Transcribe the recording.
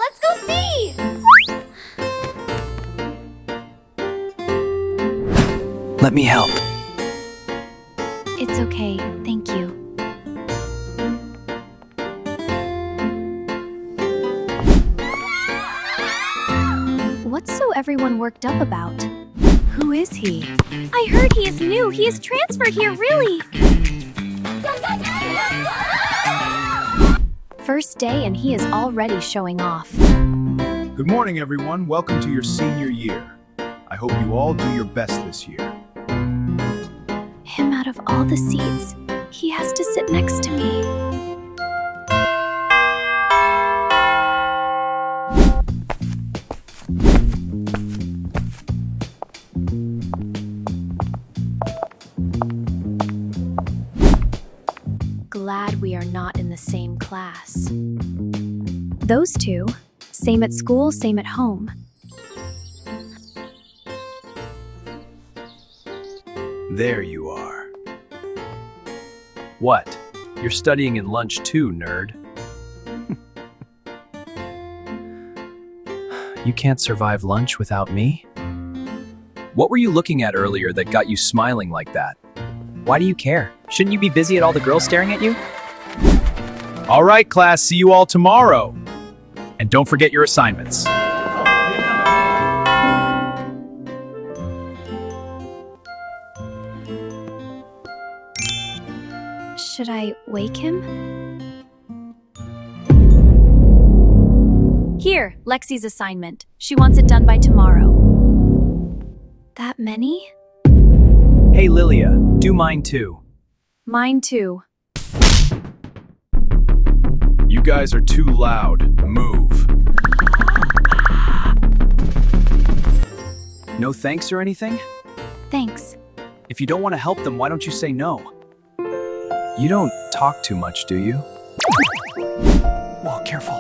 let's go see! Let me help. It's okay, thank you. What's so everyone worked up about? Who is he? I heard he is new. He is transferred here, really? First day and he is already showing off. Good morning, everyone. Welcome to your senior year. I hope you all do your best this year. Him out of all the seats, he has to sit next to me. Glad we are not in the same class. Those two, same at school, same at home. There you are. What? You're studying in lunch too, nerd. You can't survive lunch without me? What were you looking at earlier that got you smiling like that? Why do you care? Shouldn't you be busy at all the girls staring at you? All right, class, see you all tomorrow. And don't forget your assignments. Should I wake him? Here, Lexi's assignment. She wants it done by tomorrow. That many? Hey, Lilia, do mine too. Mine too. You guys are too loud. Move. No thanks or anything? Thanks. If you don't want to help them, why don't you say no? You don't talk too much, do you? Whoa, careful.